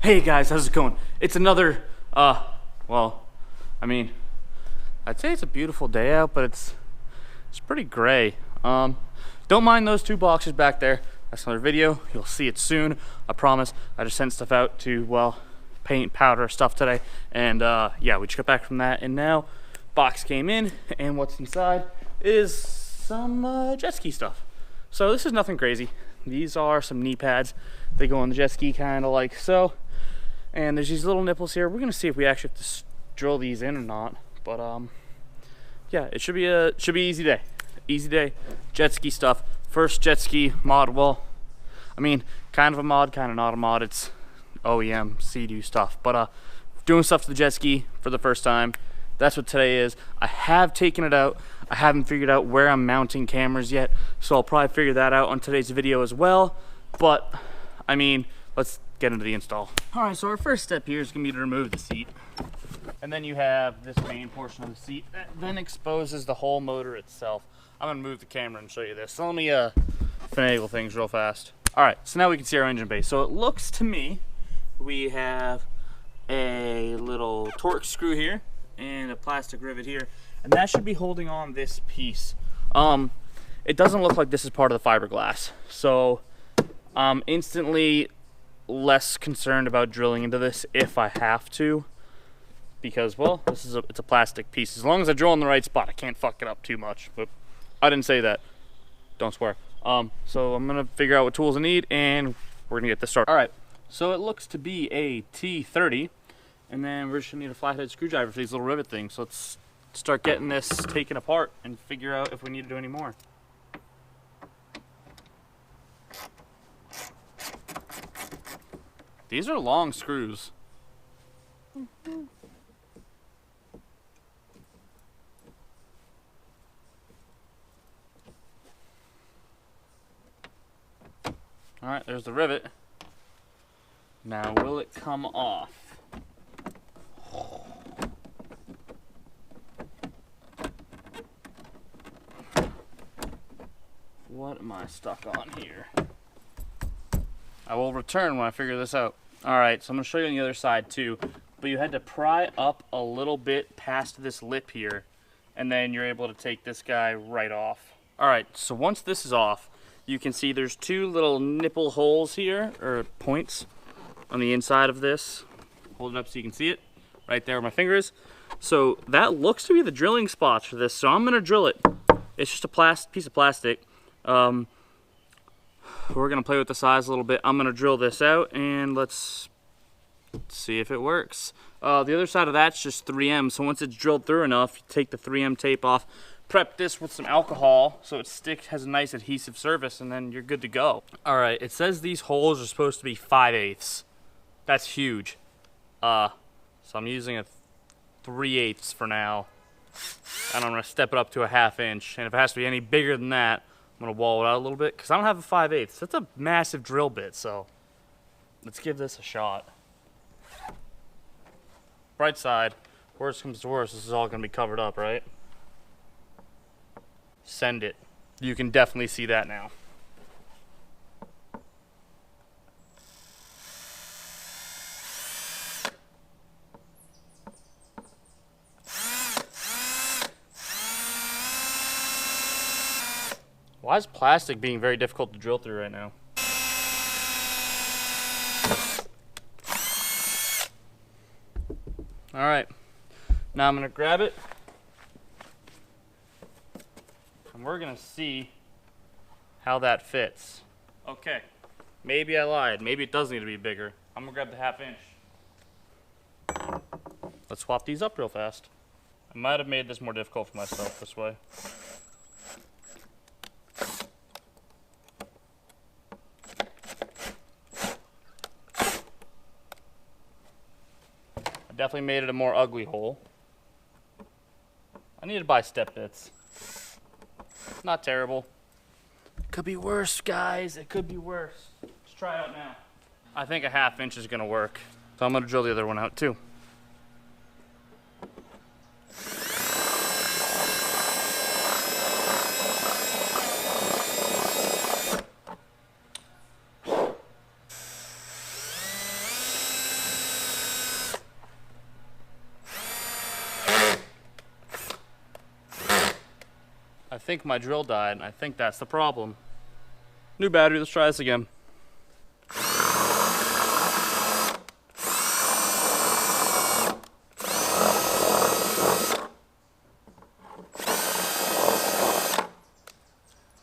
Hey guys, how's it going? It's another, well, I mean, I'd say it's a beautiful day out, but it's pretty gray. Don't mind those two boxes back there. That's another video. You'll see it soon, I promise. I just sent stuff out to, well, paint, powder, stuff today. And yeah, we just got back from that, and now box came in, and what's inside is some jet ski stuff. So this is nothing crazy. These are some knee pads. They go on the jet ski kind of like so. And there's these little nipples here. We're gonna see if we actually have to drill these in or not. But yeah, it should be easy day. Easy day, jet ski stuff. First jet ski mod. Well, I mean, kind of a mod, kind of not a mod. It's OEM SEA-DOO stuff. But doing stuff to the jet ski for the first time. That's what today is. I have taken it out. I haven't figured out where I'm mounting cameras yet, so I'll probably figure that out on today's video as well. But I mean, let's get into the install. All right, so our first step here is gonna be to remove the seat. And then you have this main portion of the seat that then exposes the whole motor itself. I'm gonna move the camera and show you this. So let me finagle things real fast. All right, so now we can see our engine bay. So it looks to me, we have a little torque screw here and a plastic rivet here, and that should be holding on this piece. It doesn't look like this is part of the fiberglass. So I'm instantly less concerned about drilling into this if I have to, because, well, it's a plastic piece. As long as I drill in the right spot, I can't fuck it up too much. But I didn't say that. Don't swear. So I'm gonna figure out what tools I need, and we're gonna get this started. All right. So it looks to be a T30, and then we're just gonna need a flathead screwdriver for these little rivet things. So let's start getting this taken apart and figure out if we need to do any more. These are long screws. All right, there's the rivet. Now, will it come off? What am I stuck on here? I will return when I figure this out. All right, so I'm gonna show you on the other side too, but you had to pry up a little bit past this lip here, and then you're able to take this guy right off. All right, so once this is off, you can see there's two little nipple holes here, or points, on the inside of this. Hold it up so you can see it, right there where my finger is. So that looks to be the drilling spots for this, so I'm gonna drill it. It's just a piece of plastic. We're gonna play with the size a little bit. I'm gonna drill this out and let's see if it works. The other side of that's just 3M, so once it's drilled through enough, you take the 3M tape off, prep this with some alcohol so it has a nice adhesive surface, and then you're good to go. All right, it says these holes are supposed to be 5/8. That's huge. So I'm using a 3/8 for now, and I'm gonna step it up to a 1/2 inch, and if it has to be any bigger than that, I'm gonna wall it out a little bit because I don't have a 5/8. That's a massive drill bit, so let's give this a shot. Bright side, worst comes to worst, this is all gonna be covered up, right? Send it. You can definitely see that now. Why is plastic being very difficult to drill through right now? All right, now I'm gonna grab it, and we're gonna see how that fits. Okay, maybe I lied. Maybe it does need to be bigger. I'm gonna grab the 1/2 inch. Let's swap these up real fast. I might have made this more difficult for myself this way. Definitely made it a more ugly hole. I need to buy step bits. Not terrible. Could be worse, guys. It could be worse. Let's try it out now. I think a 1/2 inch is gonna work. So I'm gonna drill the other one out too. I think my drill died, and I think that's the problem. New battery, let's try this again.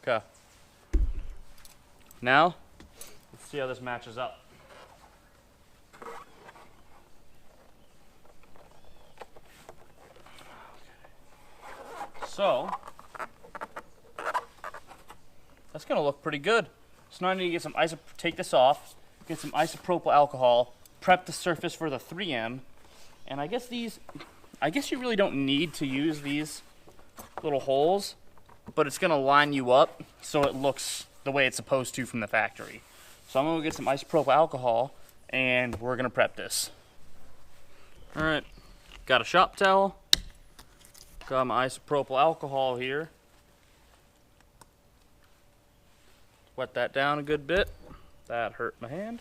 Okay. Now, let's see how this matches up. So, that's gonna look pretty good. So now I need to get some take this off, get some isopropyl alcohol, prep the surface for the 3M, and I guess you really don't need to use these little holes, but it's gonna line you up so it looks the way it's supposed to from the factory. So I'm gonna get some isopropyl alcohol and we're gonna prep this. All right, got a shop towel, got my isopropyl alcohol here. Wet that down a good bit. That hurt my hand.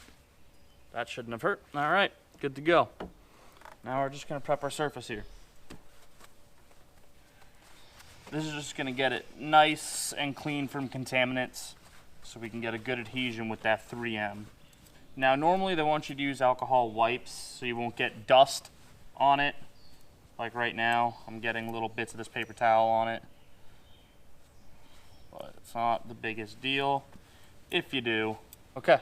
That shouldn't have hurt. All right, good to go. Now we're just gonna prep our surface here. This is just gonna get it nice and clean from contaminants so we can get a good adhesion with that 3M. Now normally they want you to use alcohol wipes so you won't get dust on it. Like right now, I'm getting little bits of this paper towel on it. But it's not the biggest deal if you do. Okay,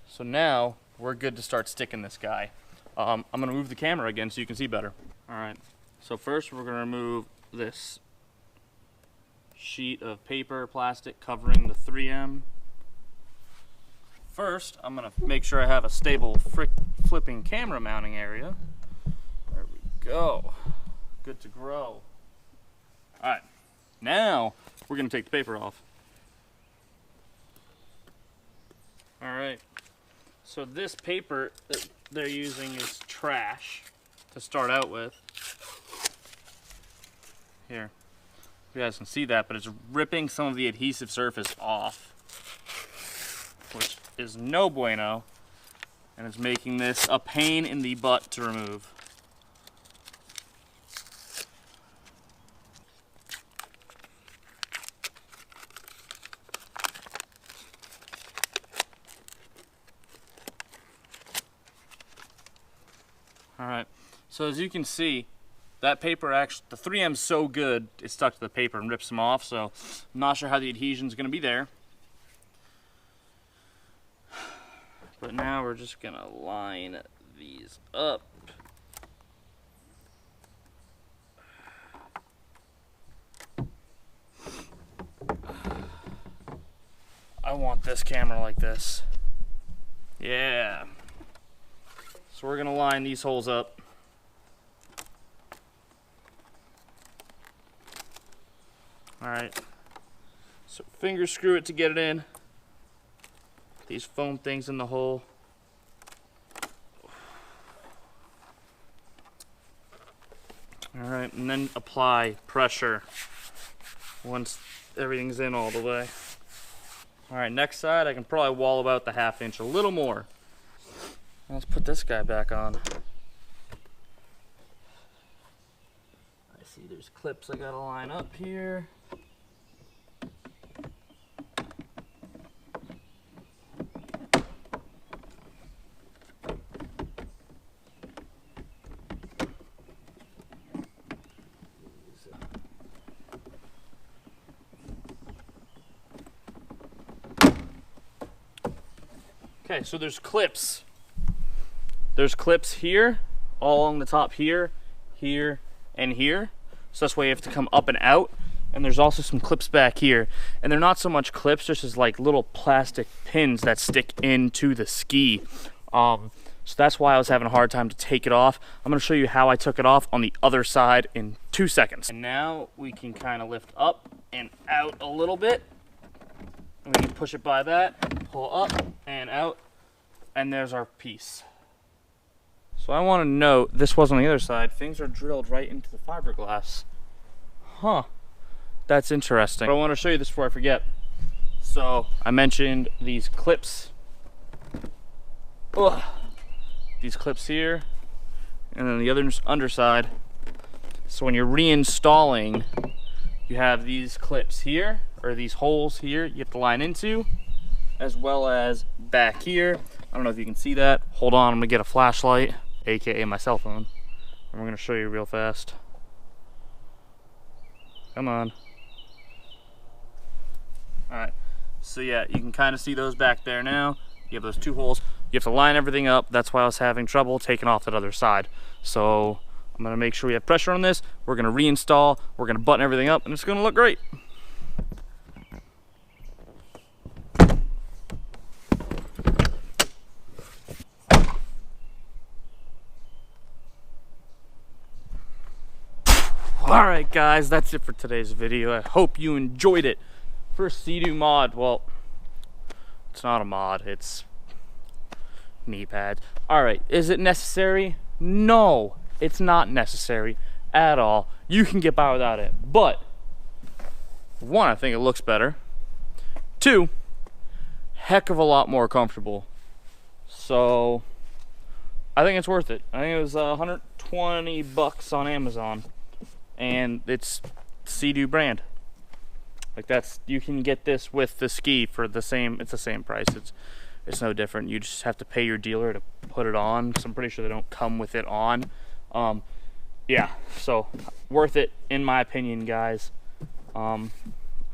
so now we're good to start sticking this guy. I'm gonna move the camera again so you can see better. All right, so first we're gonna remove this sheet of paper, plastic covering the 3M. First, I'm gonna make sure I have a stable flipping camera mounting area. There we go, good to grow. All right, now we're gonna take the paper off. All right, so this paper that they're using is trash to start out with. Here, you guys can see that, but it's ripping some of the adhesive surface off, which is no bueno, and it's making this a pain in the butt to remove. All right, so as you can see, that paper actually, the 3M's so good, it's stuck to the paper and rips them off, so I'm not sure how the adhesion's gonna be there. But now we're just gonna line these up. I want this camera like this. Yeah. So we're gonna line these holes up. All right, so finger screw it to get it in. These foam things in the hole. All right, and then apply pressure once everything's in all the way. All right, next side, I can probably wall about the 1/2 inch, a little more. Let's put this guy back on. I see there's clips I gotta line up here. Okay, so there's clips. There's clips here, all along the top here, here, and here. So that's why you have to come up and out. And there's also some clips back here. And they're not so much clips, just as like little plastic pins that stick into the ski. So that's why I was having a hard time to take it off. I'm gonna show you how I took it off on the other side in 2 seconds. And now we can kind of lift up and out a little bit. And we can push it by that, pull up and out, and there's our piece. So I want to note, this was on the other side, things are drilled right into the fiberglass. Huh, that's interesting. But I want to show you this before I forget. So I mentioned these clips. Ugh. These clips here, and then the other underside. So when you're reinstalling you have these clips here, or these holes here you have to line into, as well as back here. I don't know if you can see that. Hold on, I'm gonna get a flashlight, aka my cell phone, and we're gonna show you real fast. Come on. Alright, so yeah, you can kind of see those back there now. You have those two holes. You have to line everything up. That's why I was having trouble taking off that other side. So I'm gonna make sure we have pressure on this. We're gonna reinstall, we're gonna button everything up, and it's gonna look great. Alright guys, that's it for today's video. I hope you enjoyed it. First SEA-DOO mod, well, it's not a mod, it's knee pads. Alright, is it necessary? No, it's not necessary at all. You can get by without it. But, one, I think it looks better. Two, heck of a lot more comfortable. So, I think it's worth it. I think it was 120 bucks on Amazon. And it's SEA-DOO brand. Like you can get this with the ski for the same, it's the same price. It's no different. You just have to pay your dealer to put it on. So I'm pretty sure they don't come with it on. Yeah, so worth it in my opinion, guys. I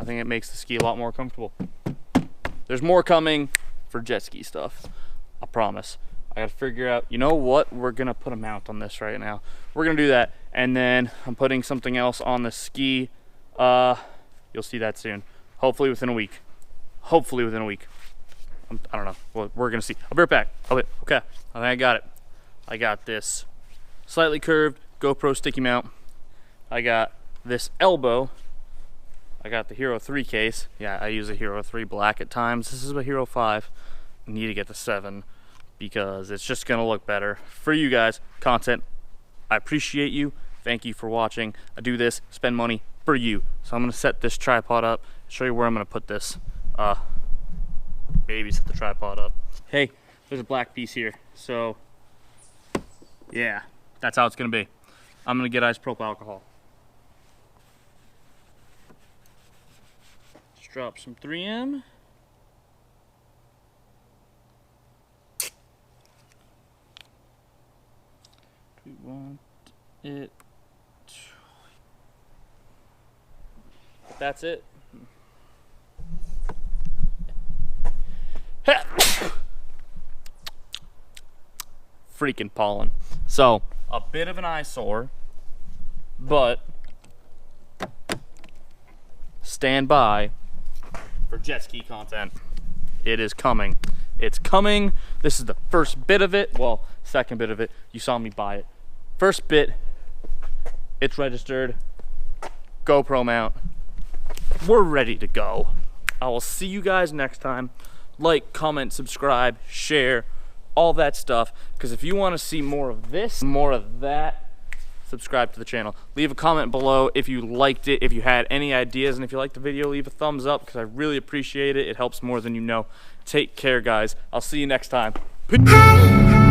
think it makes the ski a lot more comfortable. There's more coming for jet ski stuff, I promise. I gotta figure out, you know what, we're gonna put a mount on this right now. We're gonna do that, and then I'm putting something else on the ski. You'll see that soon. Hopefully within a week. Hopefully within a week. I don't know. Well, we're gonna see. I'll be right back. Okay, I think I got it. I got this slightly curved GoPro sticky mount. I got this elbow. I got the Hero 3 case. Yeah, I use a Hero 3 black at times. This is a Hero 5. I need to get the 7. Because it's just gonna look better for you guys. Content, I appreciate you. Thank you for watching. I do this, spend money for you. So I'm gonna set this tripod up, show you where I'm gonna put this. Maybe set the tripod up. Hey, there's a black piece here. So yeah, that's how it's gonna be. I'm gonna get isopropyl alcohol. Let's drop some 3M. We want it. That's it. Freaking pollen. So, a bit of an eyesore, but stand by for jet ski content. It is coming. It's coming. This is the first bit of it. Well, second bit of it. You saw me buy it. First bit, it's registered. GoPro mount. We're ready to go. I will see you guys next time. Like, comment, subscribe, share, all that stuff. Because if you want to see more of this, more of that, subscribe to the channel. Leave a comment below if you liked it, if you had any ideas, and if you liked the video, leave a thumbs up because I really appreciate it. It helps more than you know. Take care, guys. I'll see you next time. Peace.